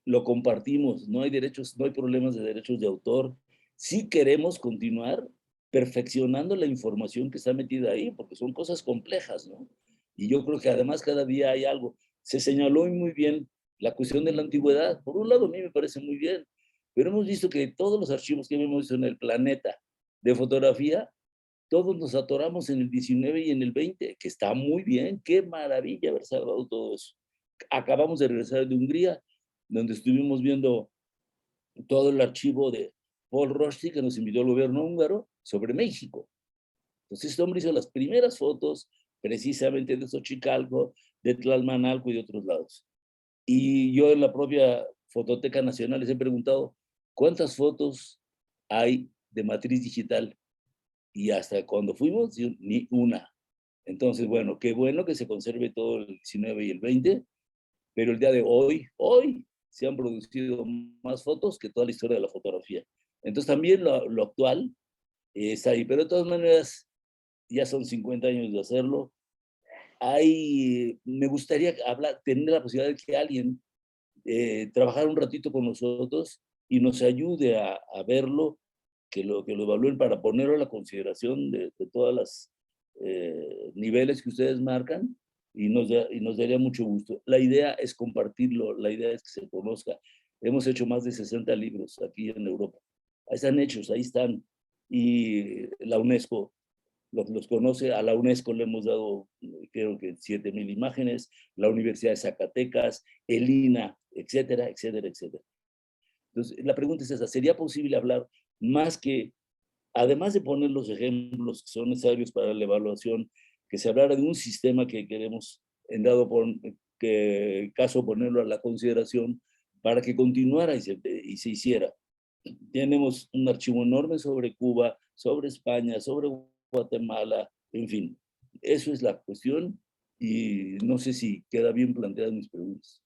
Speaker 11: lo compartimos, no hay derechos, no hay problemas de derechos de autor. Sí queremos continuar perfeccionando la información que está metida ahí, porque son cosas complejas, ¿no? Y yo creo que además cada día hay algo. Se señaló muy bien la cuestión de la antigüedad. Por un lado, a mí me parece muy bien, pero hemos visto que todos los archivos que hemos visto en el planeta de fotografía, todos nos atoramos en el 19 y en el 20, que está muy bien, qué maravilla haber salvado todo eso. Acabamos de regresar de Hungría, donde estuvimos viendo todo el archivo de Paul Rushdie, que nos invitó el gobierno húngaro, sobre México. Entonces este hombre hizo las primeras fotos precisamente de Xochicalco, de Tlalmanalco y de otros lados. Y yo en la propia Fototeca Nacional les he preguntado, ¿cuántas fotos hay de matriz digital? Y hasta cuando fuimos, ni una. Entonces, bueno, qué bueno que se conserve todo el 19 y el 20, pero el día de hoy se han producido más fotos que toda la historia de la fotografía. Entonces también lo actual está ahí, pero de todas maneras ya son 50 años de hacerlo. Me gustaría tener la posibilidad de que alguien trabajara un ratito con nosotros y nos ayude a verlo, que lo evalúen para ponerlo a la consideración de todas las niveles que ustedes marcan, y nos daría mucho gusto. La idea es compartirlo, la idea es que se conozca. Hemos hecho más de 60 libros aquí en Europa. Ahí están hechos, ahí están. Y la UNESCO los conoce. A la UNESCO le hemos dado, creo que 7,000 imágenes, la Universidad de Zacatecas, el INA, etcétera, etcétera, etcétera. Entonces, la pregunta es esa, ¿sería posible hablar más que, además de poner los ejemplos que son necesarios para la evaluación, que se hablara de un sistema que queremos, en dado caso, ponerlo a la consideración para que continuara y se hiciera? Tenemos un archivo enorme sobre Cuba, sobre España, sobre Guatemala, en fin. Eso es la cuestión y no sé si queda bien planteadas mis preguntas.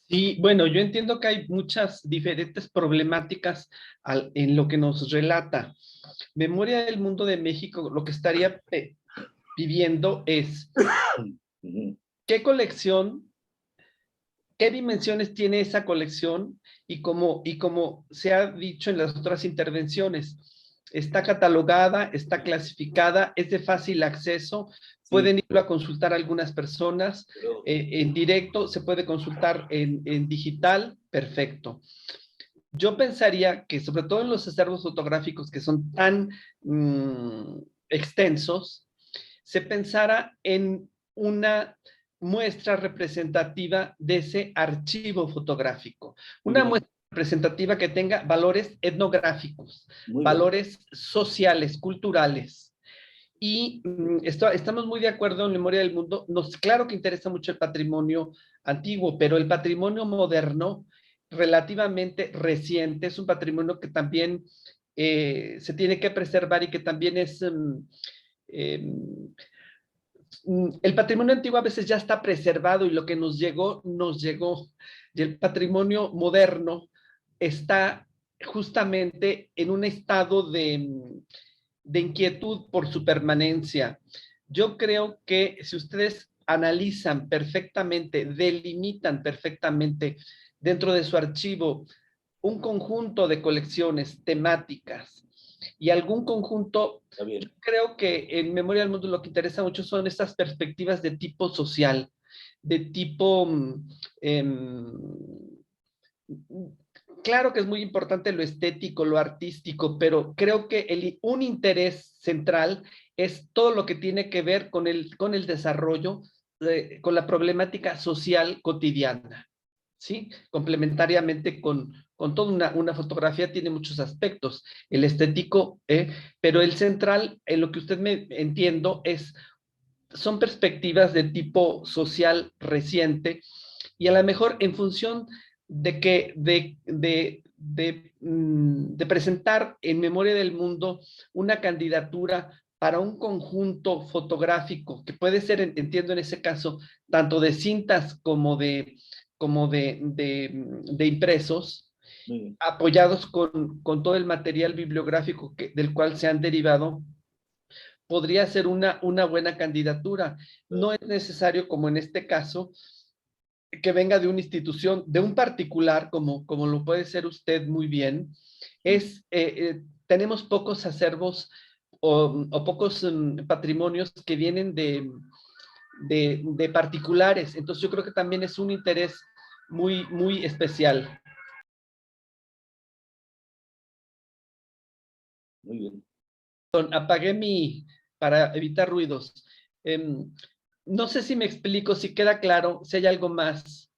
Speaker 1: Sí, bueno, yo entiendo que hay muchas diferentes problemáticas en lo que nos relata. Memoria del Mundo de México, lo que estaría pidiendo es qué colección, qué dimensiones tiene esa colección, y como se ha dicho en las otras intervenciones, está catalogada, está clasificada, es de fácil acceso, pueden irlo a consultar algunas personas en directo, se puede consultar en digital, perfecto. Yo pensaría que sobre todo en los acervos fotográficos que son tan extensos, se pensara en una muestra representativa de ese archivo fotográfico. Una muestra representativa que tenga valores etnográficos, valores sociales, culturales. Y estamos muy de acuerdo en Memoria del Mundo. Claro que interesa mucho el patrimonio antiguo, pero el patrimonio moderno, relativamente reciente, es un patrimonio que también se tiene que preservar y que también es... el patrimonio antiguo a veces ya está preservado y lo que nos llegó. Y el patrimonio moderno está justamente en un estado de inquietud por su permanencia. Yo creo que si ustedes analizan perfectamente, delimitan perfectamente dentro de su archivo un conjunto de colecciones temáticas y algún conjunto, yo creo que en Memoria del Mundo lo que interesa mucho son estas perspectivas de tipo social, de tipo... claro que es muy importante lo estético, lo artístico, pero creo que un interés central es todo lo que tiene que ver con el desarrollo, con la problemática social cotidiana, ¿sí? Complementariamente con toda una fotografía tiene muchos aspectos, el estético, pero el central, en lo que usted me entiendo, son perspectivas de tipo social reciente, y a lo mejor en función de presentar en Memoria del Mundo una candidatura para un conjunto fotográfico, que puede ser, entiendo en ese caso, tanto de cintas como de impresos, apoyados con todo el material bibliográfico del cual se han derivado, podría ser una buena candidatura. No es necesario, como en este caso, que venga de una institución, de un particular, como lo puede ser usted muy bien. Tenemos pocos acervos o pocos patrimonios que vienen de particulares. Entonces yo creo que también es un interés muy especial.
Speaker 11: Muy bien.
Speaker 1: Apagué para evitar ruidos. No sé si me explico, si queda claro, si hay algo más.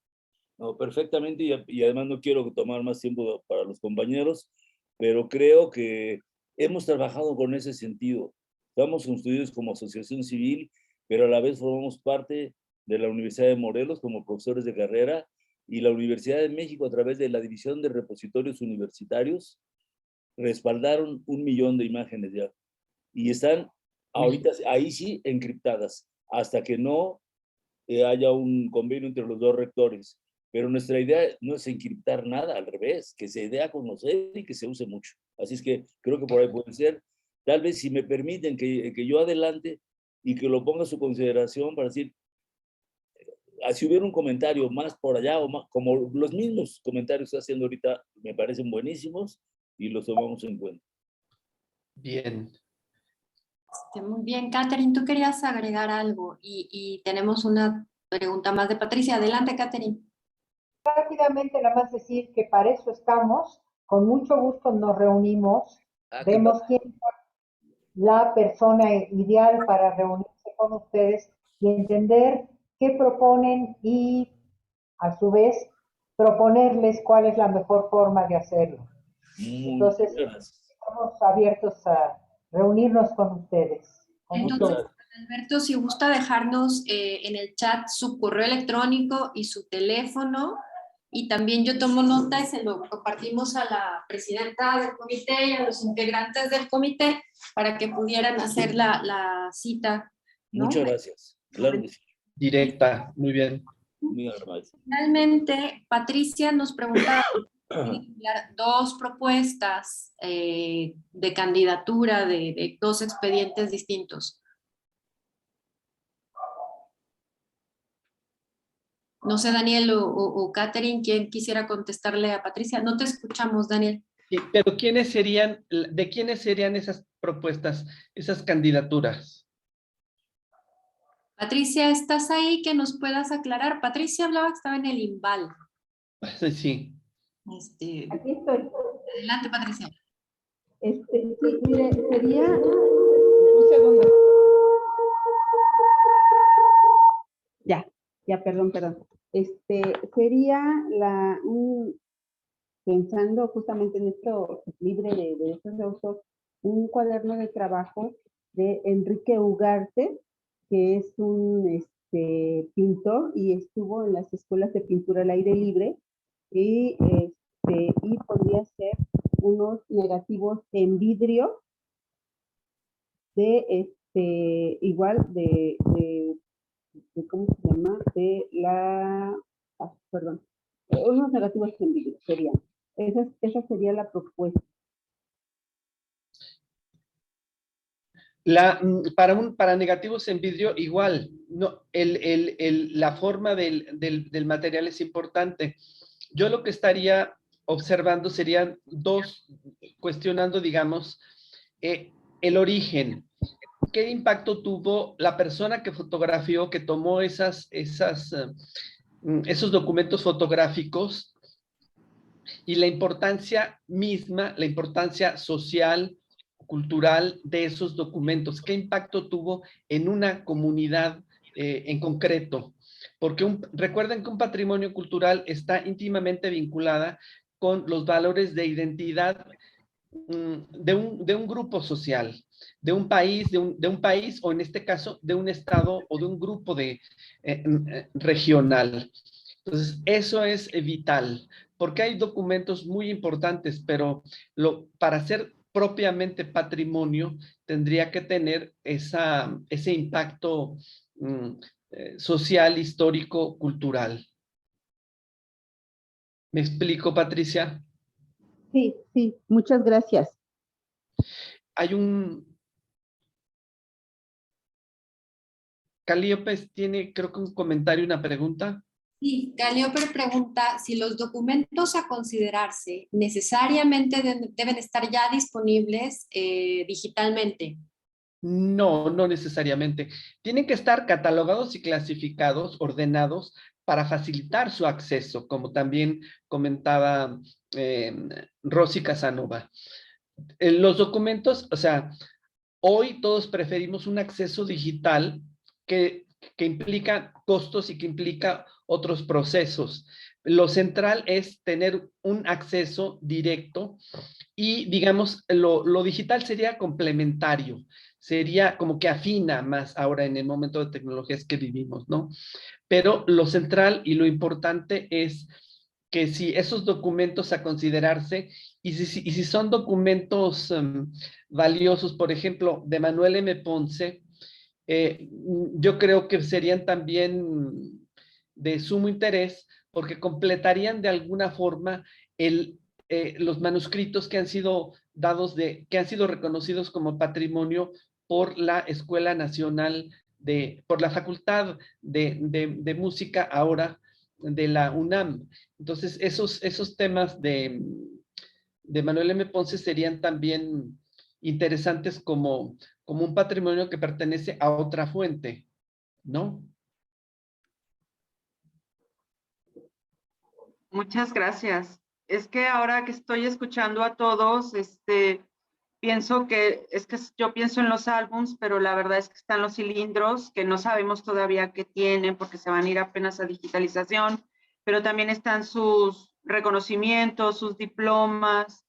Speaker 11: No, perfectamente, y además no quiero tomar más tiempo para los compañeros, pero creo que hemos trabajado con ese sentido. Estamos constituidos como asociación civil, pero a la vez formamos parte de la Universidad de Morelos como profesores de carrera y la Universidad de México a través de la División de Repositorios Universitarios respaldaron 1 millón de imágenes ya. Y están ahorita, ahí sí, encriptadas, hasta que no haya un convenio entre los dos rectores. Pero nuestra idea no es encriptar nada, al revés, que se dé a conocer y que se use mucho. Así es que creo que por ahí puede ser. Tal vez si me permiten que yo adelante y que lo ponga a su consideración para decir, si hubiera un comentario más por allá, o más, como los mismos comentarios que está haciendo ahorita, me parecen buenísimos y los tomamos en cuenta.
Speaker 1: Bien.
Speaker 2: Muy bien, Catherine, tú querías agregar algo y tenemos una pregunta más de Patricia. Adelante, Catherine.
Speaker 5: Rápidamente, nada más decir que para eso estamos, con mucho gusto nos reunimos, vemos quién es la persona ideal para reunirse con ustedes y entender qué proponen y a su vez proponerles cuál es la mejor forma de hacerlo. Entonces, estamos abiertos a reunirnos con ustedes.
Speaker 2: Entonces, Alberto, si gusta dejarnos en el chat su correo electrónico y su teléfono, y también yo tomo nota y se lo compartimos a la presidenta del comité y a los integrantes del comité para que pudieran hacer la cita, ¿no?
Speaker 11: Muchas gracias. Claro que sí.
Speaker 1: Directa, muy bien.
Speaker 11: Muy agradable.
Speaker 2: Finalmente, Patricia nos preguntaba dos propuestas de candidatura de dos expedientes distintos. No sé, Daniel o Catherine, ¿quién quisiera contestarle a Patricia? No te escuchamos, Daniel.
Speaker 1: Sí, pero ¿de quiénes serían esas propuestas, esas candidaturas?
Speaker 2: Patricia, ¿estás ahí? Que nos puedas aclarar. Patricia hablaba que estaba en el IMBAL.
Speaker 1: Sí.
Speaker 9: Aquí estoy.
Speaker 2: Adelante, Patricia.
Speaker 9: Sí, mire, sería... Un segundo. Ya, perdón. Sería pensando justamente en esto libre de derechos de autor, un cuaderno de trabajo de Enrique Ugarte, que es un pintor y estuvo en las escuelas de pintura al aire libre, y podría ser unos negativos en vidrio de igual de ¿cómo se llama? Unos negativos en vidrio serían. Esa sería la propuesta.
Speaker 1: Para negativos en vidrio, igual, no, la forma del material es importante. Yo lo que estaría observando serían cuestionando, digamos, el origen. ¿Qué impacto tuvo la persona que fotografió, que tomó esos documentos fotográficos, y la importancia misma, la importancia social, cultural de esos documentos? ¿Qué impacto tuvo en una comunidad en concreto? Porque recuerden que un patrimonio cultural está íntimamente vinculada con los valores de identidad de un grupo social, de un país, o en este caso, de un estado o de un grupo regional. Entonces, eso es vital, porque hay documentos muy importantes, pero para ser propiamente patrimonio, tendría que tener ese impacto social, histórico, cultural. ¿Me explico, Patricia?
Speaker 9: Sí, muchas gracias.
Speaker 1: Hay Calliope tiene, creo que un comentario, una pregunta.
Speaker 2: Sí, Calliope pregunta si los documentos a considerarse necesariamente deben estar ya disponibles digitalmente.
Speaker 1: No, no necesariamente. Tienen que estar catalogados y clasificados, ordenados, para facilitar su acceso, como también comentaba Rosy Casanova. Los documentos, o sea, hoy todos preferimos un acceso digital que implica costos y que implica otros procesos. Lo central es tener un acceso directo y, digamos, lo digital sería complementario, sería como que afina más ahora en el momento de tecnologías que vivimos, ¿no? Pero lo central y lo importante es que si esos documentos a considerarse, y si son documentos valiosos, por ejemplo, de Manuel M. Ponce, yo creo que serían también de sumo interés porque completarían de alguna forma los manuscritos que han sido que han sido reconocidos como patrimonio por la Escuela Nacional por la Facultad de Música ahora de la UNAM. Entonces, esos temas de Manuel M. Ponce serían también interesantes como un patrimonio que pertenece a otra fuente, ¿no?
Speaker 3: Muchas gracias. Es que ahora que estoy escuchando a todos, pienso que, yo pienso en los álbums, pero la verdad es que están los cilindros, que no sabemos todavía qué tienen, porque se van a ir apenas a digitalización, pero también están sus reconocimientos, sus diplomas,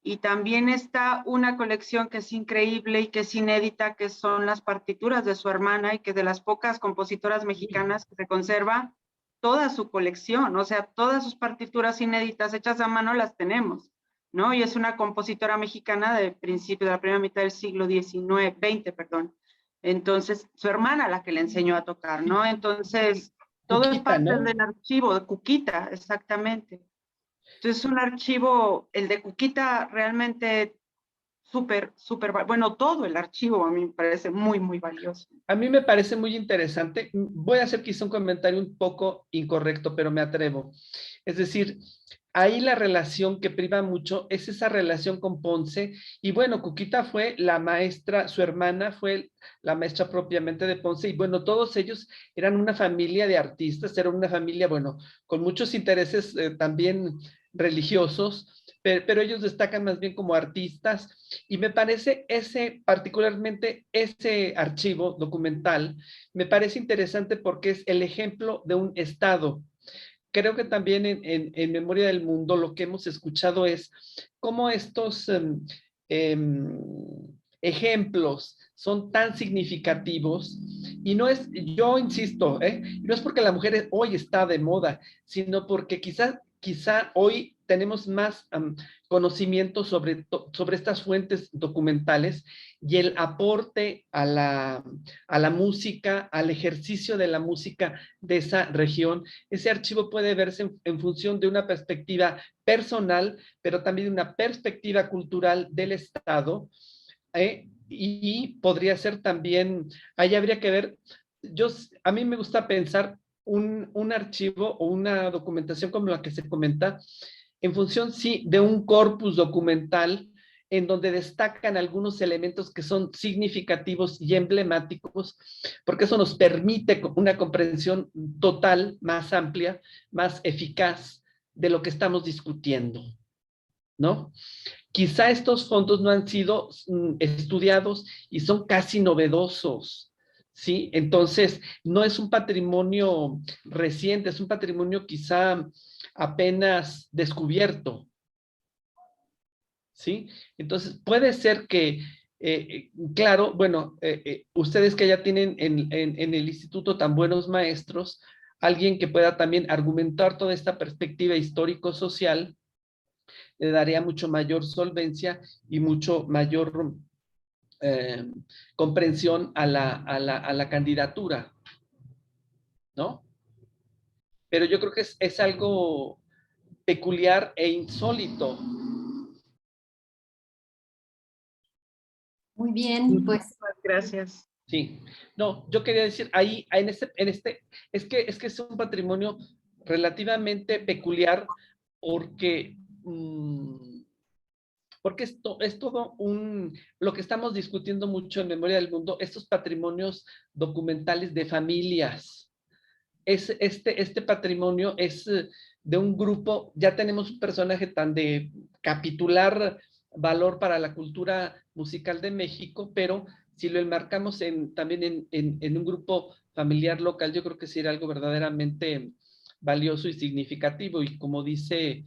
Speaker 3: y también está una colección que es increíble y que es inédita, que son las partituras de su hermana, y que de las pocas compositoras mexicanas que se conserva toda su colección, o sea, todas sus partituras inéditas hechas a mano las tenemos, ¿no? Y es una compositora mexicana de principio de la primera mitad del siglo XX, perdón. Entonces, su hermana la que le enseñó a tocar, ¿no? Entonces, todo
Speaker 1: Cuquita,
Speaker 3: es parte
Speaker 1: ¿no?
Speaker 3: del archivo de Cuquita, exactamente. Entonces, es un archivo, el de Cuquita, realmente súper, bueno, todo el archivo a mí me parece muy, muy valioso.
Speaker 1: A mí me parece muy interesante. Voy a hacer quizá un comentario un poco incorrecto, pero me atrevo. Es decir, ahí la relación que priva mucho es esa relación con Ponce. Y bueno, Cuquita fue la maestra, su hermana fue la maestra propiamente de Ponce. Y bueno, todos ellos eran una familia de artistas, eran una familia, bueno, con muchos intereses también religiosos, pero ellos destacan más bien como artistas y me parece particularmente ese archivo documental, me parece interesante porque es el ejemplo de un Estado. Creo que también en Memoria del Mundo lo que hemos escuchado es cómo estos ejemplos son tan significativos y no es, yo insisto, no es porque la mujer hoy está de moda, sino porque quizá hoy tenemos más conocimiento sobre estas fuentes documentales y el aporte a la música, al ejercicio de la música de esa región. Ese archivo puede verse en función de una perspectiva personal, pero también de una perspectiva cultural del Estado, y podría ser también, ahí habría que ver, a mí me gusta pensar un archivo o una documentación como la que se comenta, en función, sí, de un corpus documental en donde destacan algunos elementos que son significativos y emblemáticos, porque eso nos permite una comprensión total, más amplia, más eficaz de lo que estamos discutiendo, ¿no? Quizá estos fondos no han sido estudiados y son casi novedosos, ¿sí? Entonces, no es un patrimonio reciente, es un patrimonio quizá apenas descubierto, ¿sí? Entonces, puede ser que, claro, bueno, ustedes que ya tienen en el instituto tan buenos maestros, alguien que pueda también argumentar toda esta perspectiva histórico-social, le daría mucho mayor solvencia y mucho mayor comprensión a la candidatura, ¿no? Pero yo creo que es algo peculiar e insólito.
Speaker 2: Muy bien, pues
Speaker 3: Gracias.
Speaker 1: Sí, no, yo quería decir, ahí, es que es un patrimonio relativamente peculiar porque, porque esto es todo lo que estamos discutiendo mucho en Memoria del Mundo, estos patrimonios documentales de familias. Este patrimonio es de un grupo, ya tenemos un personaje tan de capitular valor para la cultura musical de México, pero si lo enmarcamos también en un grupo familiar local, yo creo que sí era algo verdaderamente valioso y significativo. Y como dice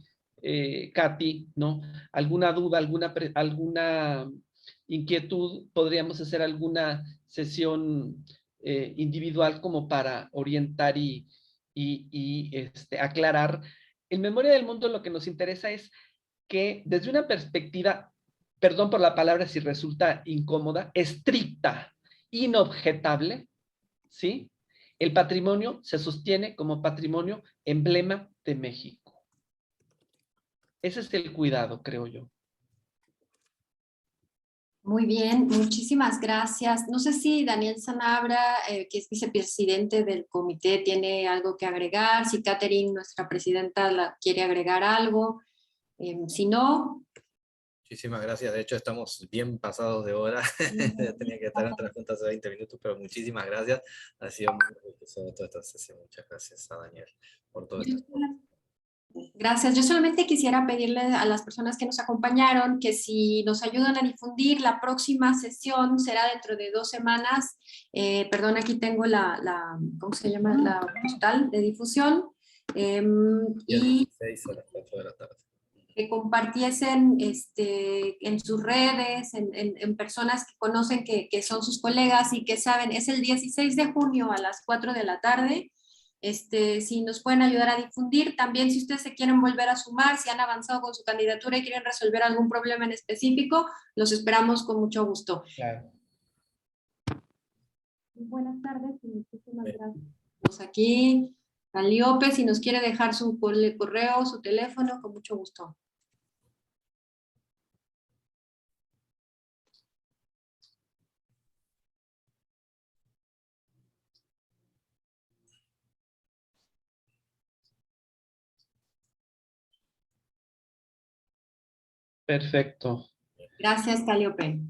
Speaker 1: Katy, ¿no? Alguna duda, alguna inquietud, podríamos hacer alguna sesión individual como para orientar y aclarar. En Memoria del Mundo lo que nos interesa es que desde una perspectiva, perdón por la palabra si resulta incómoda, estricta, inobjetable, ¿sí? El patrimonio se sostiene como patrimonio emblema de México. Ese es el cuidado, creo yo.
Speaker 2: Muy bien, muchísimas gracias. No sé si Daniel Sanabria, que es vicepresidente del comité, tiene algo que agregar, si Catherine, nuestra presidenta, quiere agregar algo. Si no...
Speaker 4: Muchísimas gracias. De hecho, estamos bien pasados de hora. Tenía que estar en otra junta hace 20 minutos, pero muchísimas gracias. Ha sido muy enriquecedor toda esta sesión. Muchas gracias a Daniel por todo esto.
Speaker 2: Gracias. Yo solamente quisiera pedirle a las personas que nos acompañaron que si nos ayudan a difundir, la próxima sesión será dentro de 2 semanas. Perdón, aquí tengo ¿cómo se llama? La postal de difusión. Y
Speaker 4: 6 a las 4 de la tarde.
Speaker 2: Que compartiesen en sus redes, en personas que conocen que son sus colegas y que saben, es el 16 de junio a las 4 de la tarde. Si nos pueden ayudar a difundir, también si ustedes se quieren volver a sumar, si han avanzado con su candidatura y quieren resolver algún problema en específico, los esperamos con mucho gusto.
Speaker 1: Claro.
Speaker 2: Buenas tardes y muchísimas gracias. Aquí, Calíope, si nos quiere dejar su correo, su teléfono, con mucho gusto.
Speaker 1: Perfecto.
Speaker 2: Gracias, Calíope.